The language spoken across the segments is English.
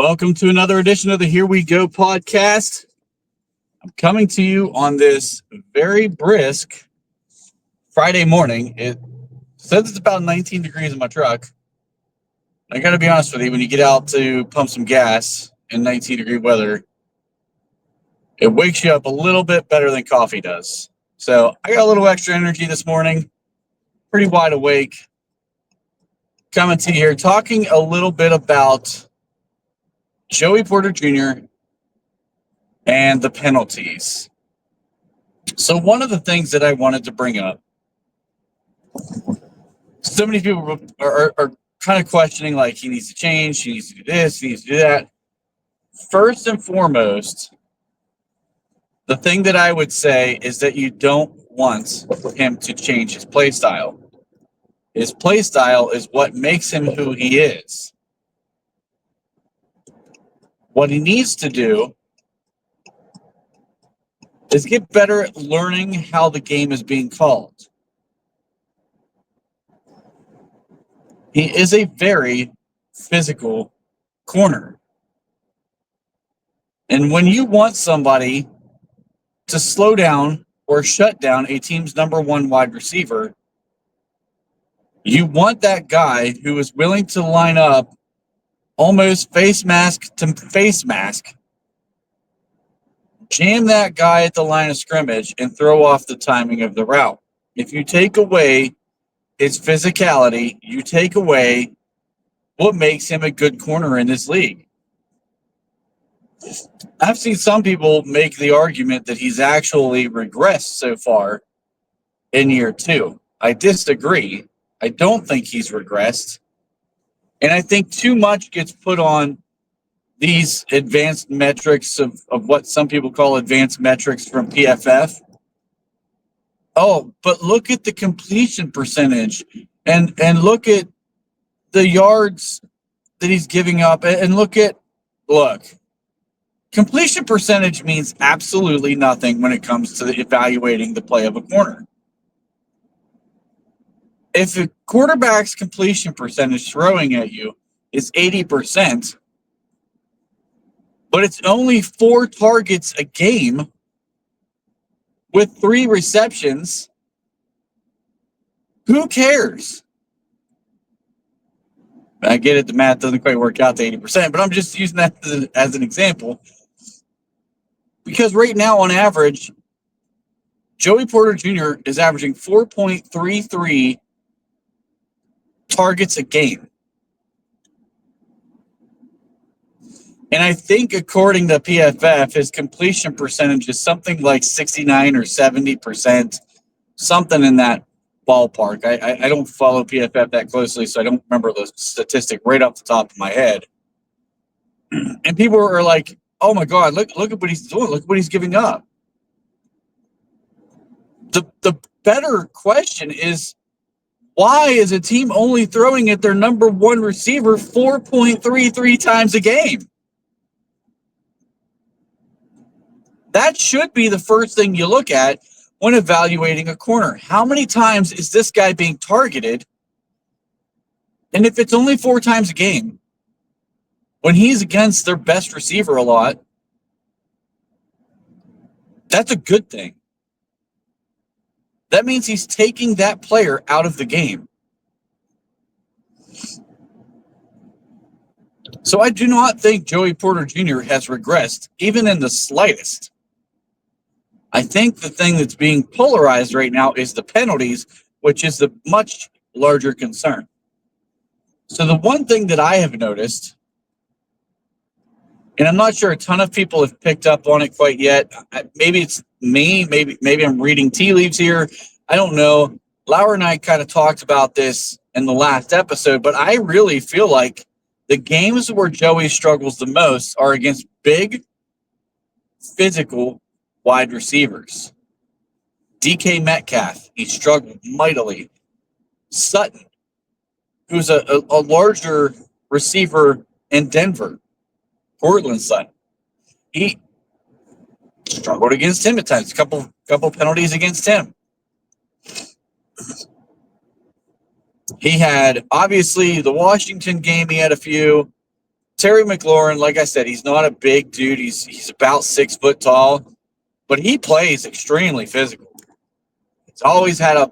Welcome to another edition of the Here We Go podcast. I'm coming to you on this very brisk Friday morning. It says it's about 19 degrees in my truck. I got to be honest with you, when you get out to pump some gas in 19-degree weather, it wakes you up a little bit better than coffee does. So I got a little extra energy this morning, pretty wide awake. Coming to you here, talking a little bit about Joey Porter Jr. and the penalties. So one of the things that I wanted to bring up, so many people are kind of questioning, like, he needs to change, he needs to do this, he needs to do that. First and foremost, the thing that I would say is that you don't want him to change his play style. His play style is what makes him who he is. What he needs to do is get better at learning how the game is being called. He is a very physical corner. And when you want somebody to slow down or shut down a team's number one wide receiver, you want that guy who is willing to line up almost face mask to face mask, jam that guy at the line of scrimmage, and throw off the timing of the route. If you take away his physicality, you take away what makes him a good corner in this league. I've seen some people make the argument that he's actually regressed so far in year two. I disagree. I don't think he's regressed. And I think too much gets put on these advanced metrics of what some people call advanced metrics from PFF. Oh, but look at the completion percentage and look at the yards that he's giving up, and look, completion percentage means absolutely nothing when it comes to evaluating the play of a corner. If a quarterback's completion percentage throwing at you is 80%, but it's only 4 targets a game with 3 receptions, who cares? I get it, the math doesn't quite work out to 80%, but I'm just using that as an example. Because right now, on average, Joey Porter Jr. is averaging 4.33 targets a game. And I think, according to PFF, his completion percentage is something like 69 or 70%, something in that ballpark. I don't follow PFF that closely, so I don't remember the statistic right off the top of my head. And people are like, oh my God, look at what he's doing. Look what he's giving up. The better question is, why is a team only throwing at their number one receiver 4.33 times a game? That should be the first thing you look at when evaluating a corner. How many times is this guy being targeted? And if it's only 4 times a game, when he's against their best receiver a lot, that's a good thing. That means he's taking that player out of the game. So I do not think Joey Porter Jr. has regressed, even in the slightest. I think the thing that's being polarized right now is the penalties, which is the much larger concern. So the one thing that I have noticed, and I'm not sure a ton of people have picked up on it quite yet. Maybe it's me. Maybe I'm reading tea leaves here. I don't know. Lauer and I kind of talked about this in the last episode, but I really feel like the games where Joey struggles the most are against big, physical wide receivers. DK Metcalf, he struggled mightily. Sutton, who's a larger receiver in Denver. Portland Sutton, he struggled against him at times. A couple penalties against him. He had, obviously, the Washington game, he had a few. Terry McLaurin, like I said, he's not a big dude. He's about 6 foot tall, but he plays extremely physical. He's always had a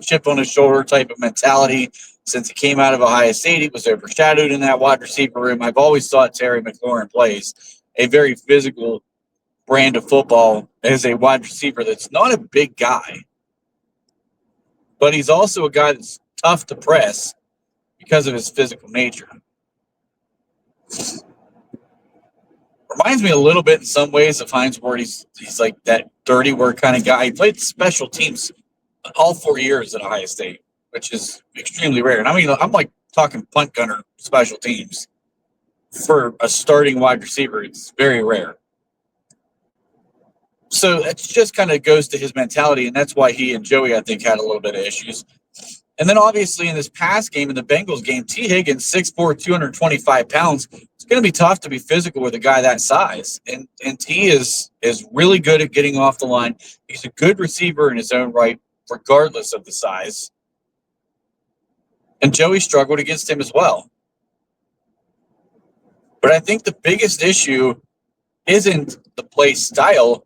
chip on his shoulder type of mentality since he came out of Ohio State. He was overshadowed in that wide receiver room. I've always thought Terry McLaurin plays a very physical brand of football as a wide receiver that's not a big guy, but he's also a guy that's tough to press because of his physical nature. Reminds me a little bit in some ways of Hines Ward. He's like that dirty work kind of guy. He played special teams all 4 years at Ohio State, which is extremely rare. And I mean, I'm like talking punt gunner special teams. For a starting wide receiver, it's very rare. So it just kind of goes to his mentality, and that's why he and Joey, I think, had a little bit of issues. And then obviously in this past game, in the Bengals game, T. Higgins, 6'4", 225 pounds. It's going to be tough to be physical with a guy that size. And T is really good at getting off the line. He's a good receiver in his own right, regardless of the size. And Joey struggled against him as well. But I think the biggest issue isn't the play style.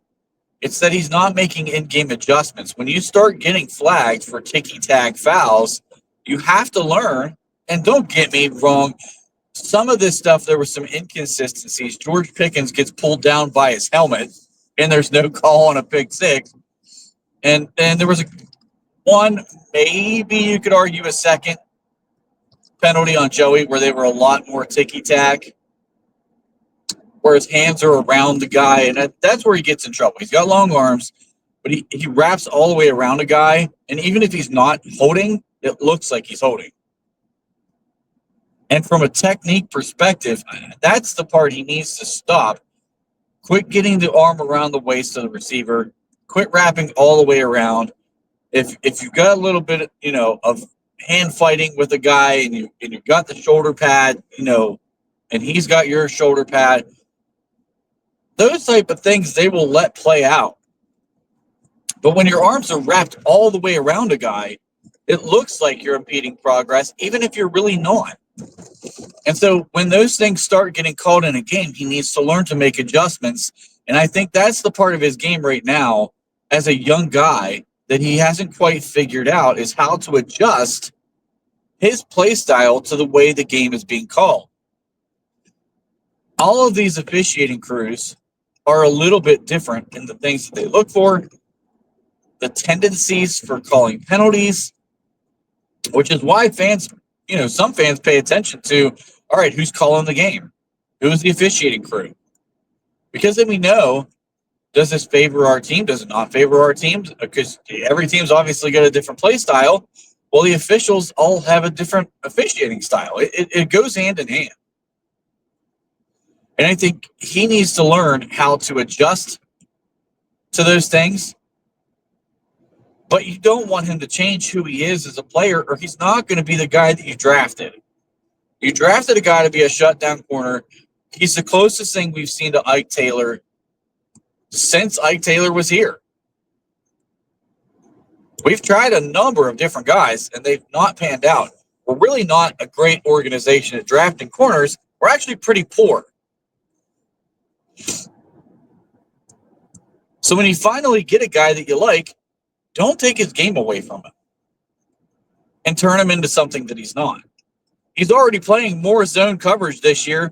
It's that he's not making in-game adjustments. When you start getting flagged for ticky-tack fouls, you have to learn, and don't get me wrong, some of this stuff, there were some inconsistencies. George Pickens gets pulled down by his helmet, and there's no call on a pick six. And there was one, maybe you could argue a second penalty on Joey where they were a lot more ticky-tack, where his hands are around the guy, and that's where he gets in trouble. He's got long arms, but he wraps all the way around a guy, and even if he's not holding, it looks like he's holding. And from a technique perspective, that's the part he needs to stop. Quit getting the arm around the waist of the receiver. Quit wrapping all the way around. If you've got a little bit, of hand fighting with a guy, and you've got the shoulder pad, and he's got your shoulder pad, those type of things they will let play out. But when your arms are wrapped all the way around a guy, it looks like you're impeding progress, even if you're really not. And so when those things start getting called in a game, he needs to learn to make adjustments. And I think that's the part of his game right now as a young guy that he hasn't quite figured out, is how to adjust his play style to the way the game is being called. All of these officiating crews are a little bit different in the things that they look for, the tendencies for calling penalties, which is why fans, some fans pay attention to, all right, who's calling the game? Who's the officiating crew? Because then we know, does this favor our team? Does it not favor our team? Because every team's obviously got a different play style. Well, the officials all have a different officiating style. It goes hand in hand. And I think he needs to learn how to adjust to those things. But you don't want him to change who he is as a player, or he's not going to be the guy that you drafted. You drafted a guy to be a shutdown corner. He's the closest thing we've seen to Ike Taylor since Ike Taylor was here. We've tried a number of different guys, and they've not panned out. We're really not a great organization at drafting corners. We're actually pretty poor. So when you finally get a guy that you like, don't take his game away from him and turn him into something that he's not. He's already playing more zone coverage this year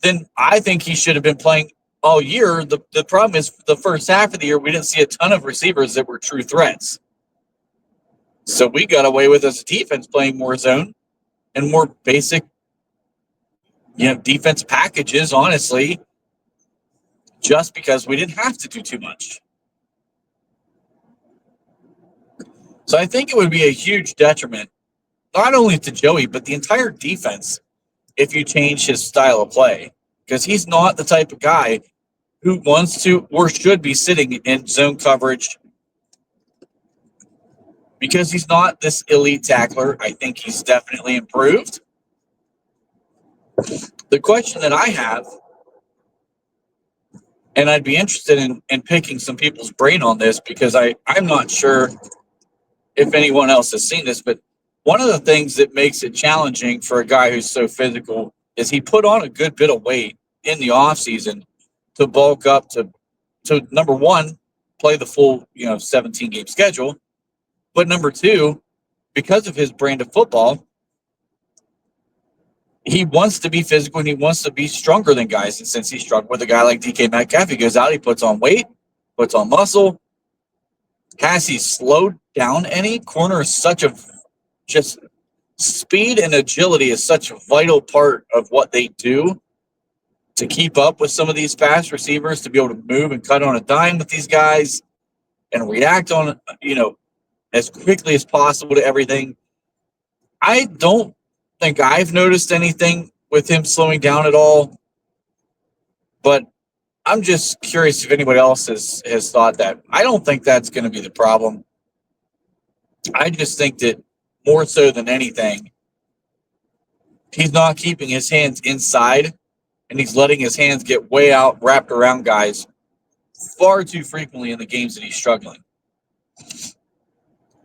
than I think he should have been playing all year. The problem is the first half of the year, we didn't see a ton of receivers that were true threats. So we got away with, as a defense, playing more zone and more basic, defense packages, honestly, just because we didn't have to do too much. So I think it would be a huge detriment, not only to Joey, but the entire defense, if you change his style of play, because he's not the type of guy who wants to or should be sitting in zone coverage, because he's not this elite tackler. I think he's definitely improved. The question that I have, and I'd be interested in picking some people's brain on this, because I'm not sure if anyone else has seen this, but one of the things that makes it challenging for a guy who's so physical is he put on a good bit of weight in the offseason to bulk up to number one, play the full 17-game schedule, but number two, because of his brand of football, he wants to be physical and he wants to be stronger than guys. And since he struggled with a guy like DK Metcalf, he goes out, he puts on weight, puts on muscle. Has he slowed down any? Corner is such a just speed and agility is such a vital part of what they do to keep up with some of these fast receivers, to be able to move and cut on a dime with these guys and react on, as quickly as possible to everything. I don't think I've noticed anything with him slowing down at all, but I'm just curious if anybody else has thought that. I don't think that's going to be the problem. I just think that more so than anything, he's not keeping his hands inside and he's letting his hands get way out, wrapped around guys far too frequently in the games that he's struggling.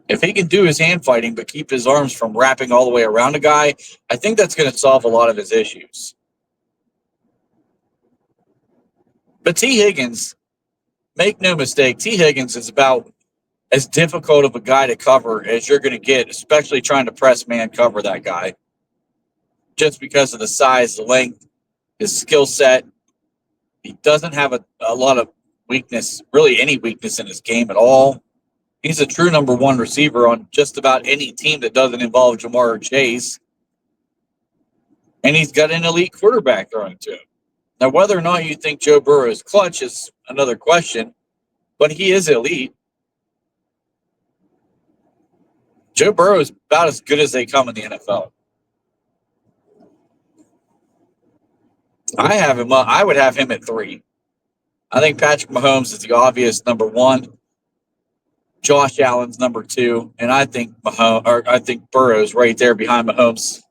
If he can do his hand fighting but keep his arms from wrapping all the way around a guy, I think that's going to solve a lot of his issues. But T. Higgins, make no mistake, T. Higgins is about as difficult of a guy to cover as you're going to get, especially trying to press man cover that guy. Just because of the size, the length, his skill set. He doesn't have a lot of weakness, really any weakness in his game at all. He's a true number one receiver on just about any team that doesn't involve Jamar or Chase. And he's got an elite quarterback throwing to him. Now, whether or not you think Joe Burrow is clutch is another question, but he is elite. Joe Burrow is about as good as they come in the NFL. I would have him at 3. I think Patrick Mahomes is the obvious number 1. Josh Allen's number 2, and I think Burrow's right there behind Mahomes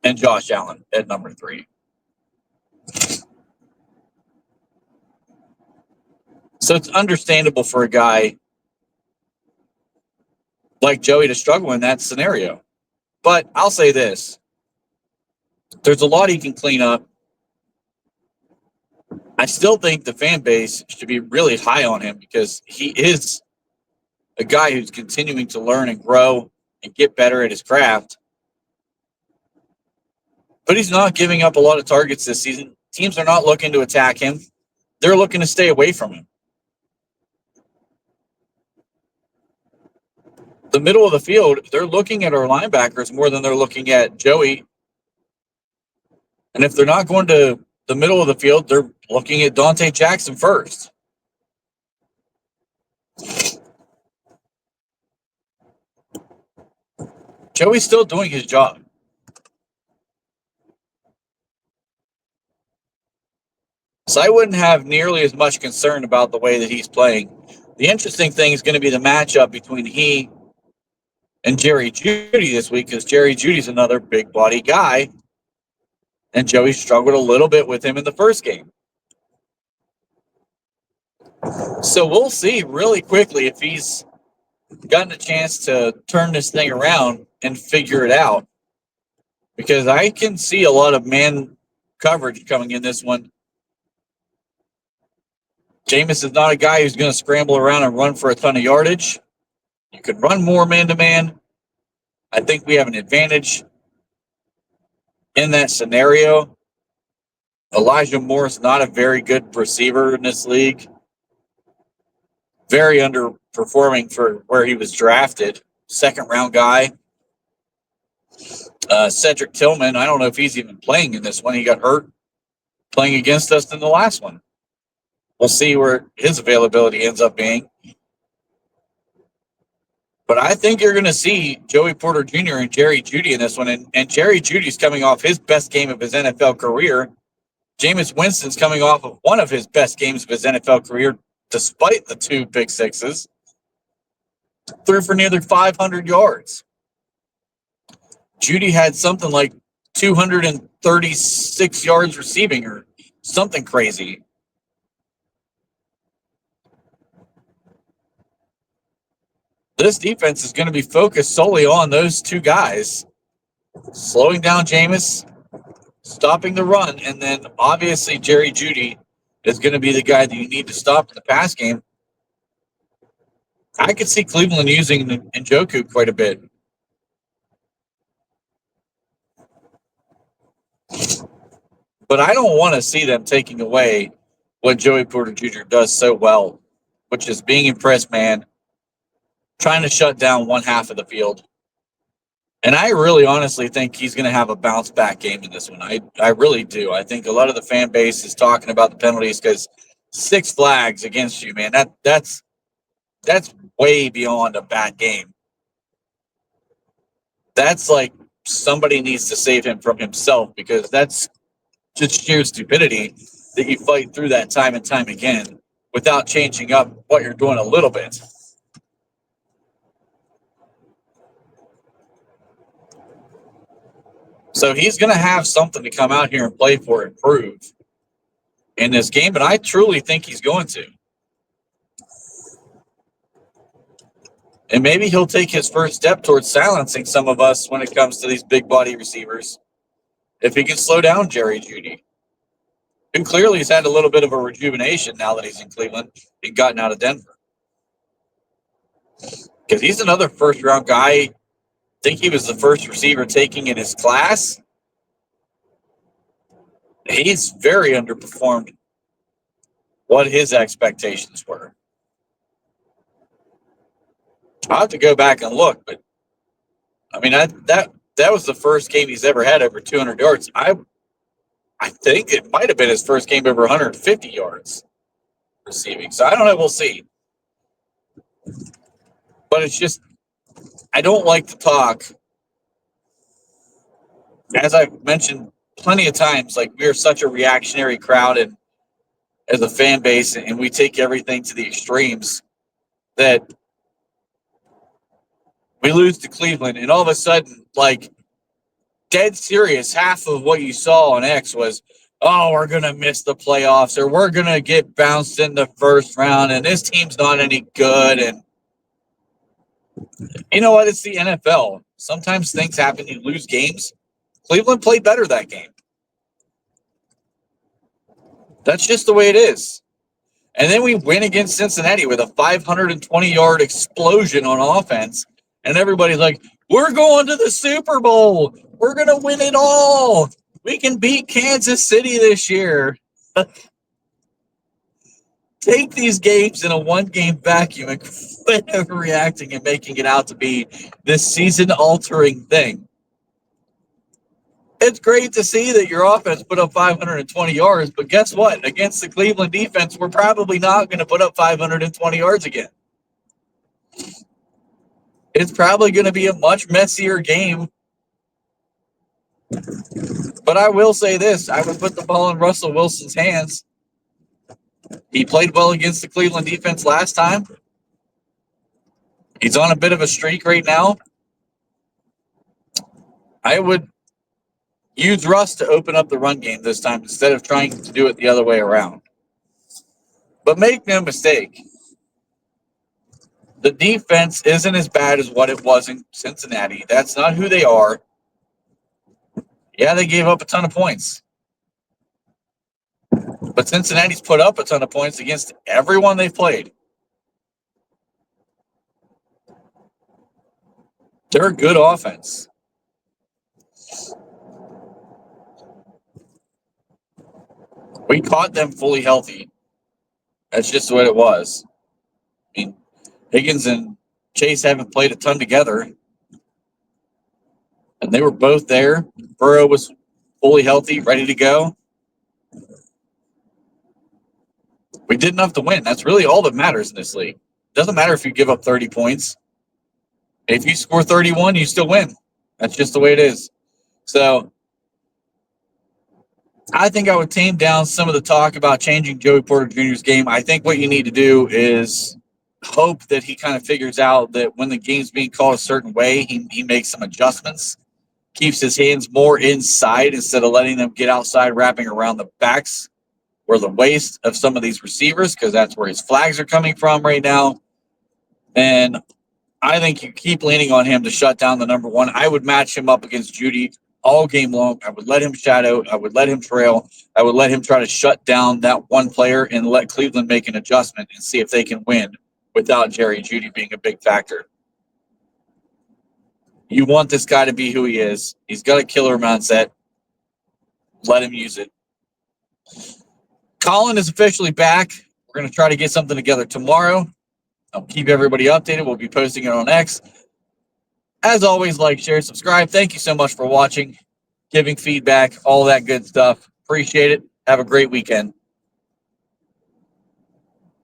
and Josh Allen at number 3. So it's understandable for a guy like Joey to struggle in that scenario. But I'll say this. There's a lot he can clean up. I still think the fan base should be really high on him because he is a guy who's continuing to learn and grow and get better at his craft. But he's not giving up a lot of targets this season. Teams are not looking to attack him. They're looking to stay away from him. The middle of the field, they're looking at our linebackers more than they're looking at Joey. And if they're not going to the middle of the field, they're looking at Dante Jackson first. Joey's still doing his job. So I wouldn't have nearly as much concern about the way that he's playing. The interesting thing is going to be the matchup between he and Jerry Jeudy this week, because Jerry Judy's another big body guy, and Joey struggled a little bit with him in the first game. So we'll see really quickly if he's gotten a chance to turn this thing around and figure it out, because I can see a lot of man coverage coming in this one. Jameis is not a guy who's going to scramble around and run for a ton of yardage. You can run more man-to-man. I think we have an advantage in that scenario. Elijah Moore is not a very good receiver in this league. Very underperforming for where he was drafted. Second-round guy. Cedric Tillman, I don't know if he's even playing in this one. He got hurt playing against us in the last one. We'll see where his availability ends up being. But I think you're going to see Joey Porter Jr. and Jerry Jeudy in this one. And Jerry Judy's coming off his best game of his NFL career. Jameis Winston's coming off of one of his best games of his NFL career, despite the 2 pick sixes. Threw for nearly 500 yards. Jeudy had something like 236 yards receiving or something crazy. This defense is going to be focused solely on those 2 guys, slowing down Jameis stopping the run, and then obviously Jerry Jeudy is going to be the guy that you need to stop in the pass game. I could see Cleveland using Njoku quite a bit. But I don't want to see them taking away what Joey Porter Jr. does so well, which is being impressed man, trying to shut down one half of the field. And I really honestly think he's going to have a bounce back game in this one. I really do. I think a lot of the fan base is talking about the penalties because 6 flags against you, man. That's way beyond a bad game. That's like somebody needs to save him from himself, because that's just sheer stupidity that you fight through that time and time again without changing up what you're doing a little bit. So he's going to have something to come out here and play for and prove in this game, and I truly think he's going to. And maybe he'll take his first step towards silencing some of us when it comes to these big body receivers, if he can slow down Jerry Jeudy, who clearly has had a little bit of a rejuvenation now that he's in Cleveland and gotten out of Denver. Because he's another first-round guy. I think he was the first receiver taking in his class. He's very underperformed what his expectations were. I'll have to go back and look, but I mean that was the first game he's ever had over 200 yards. I think it might have been his first game over 150 yards receiving. So I don't know. We'll see. But it's just, I don't like to talk. As I've mentioned plenty of times, like, we are such a reactionary crowd and as a fan base, and we take everything to the extremes, that we lose to Cleveland, and all of a sudden, like, dead serious, half of what you saw on X was, oh, we're going to miss the playoffs, or we're going to get bounced in the first round, and this team's not any good. And you know what? It's the NFL. Sometimes things happen. You lose games. Cleveland played better that game. That's just the way it is. And then we win against Cincinnati with a 520-yard explosion on offense, and everybody's like, we're going to the Super Bowl. We're going to win it all. We can beat Kansas City this year. Take these games in a one-game vacuum and quit overreacting and making it out to be this season-altering thing. It's great to see that your offense put up 520 yards, but guess what? Against the Cleveland defense, we're probably not going to put up 520 yards again. It's probably going to be a much messier game. But I will say this. I would put the ball in Russell Wilson's hands. He played well against the Cleveland defense last time. He's on a bit of a streak right now. I would use Russ to open up the run game this time instead of trying to do it the other way around. But make no mistake, the defense isn't as bad as what it was in Cincinnati. That's not who they are. Yeah, they gave up a ton of points. But Cincinnati's put up a ton of points against everyone they've played. They're a good offense. We caught them fully healthy. That's just what it was. I mean, Higgins and Chase haven't played a ton together. And they were both there. Burrow was fully healthy, ready to go. We did enough to win. That's really all that matters in this league. It doesn't matter if you give up 30 points. If you score 31, you still win. That's just the way it is. So I think I would tame down some of the talk about changing Joey Porter Jr.'s game. I think what you need to do is hope that he kind of figures out that when the game's being called a certain way, he makes some adjustments, keeps his hands more inside instead of letting them get outside, wrapping around the backs or the waist of some of these receivers, because that's where his flags are coming from right now. And I think you keep leaning on him to shut down the number one. I would match him up against Jeudy all game long. I would let him shadow. I would let him trail. I would let him try to shut down that one player and let Cleveland make an adjustment and see if they can win without Jerry Jeudy being a big factor. You want this guy to be who he is. He's got a killer mindset. Let him use it. Colin is officially back. We're going to try to get something together tomorrow. I'll keep everybody updated. We'll be posting it on X. As always, like, share, subscribe. Thank you so much for watching, giving feedback, all that good stuff. Appreciate it. Have a great weekend.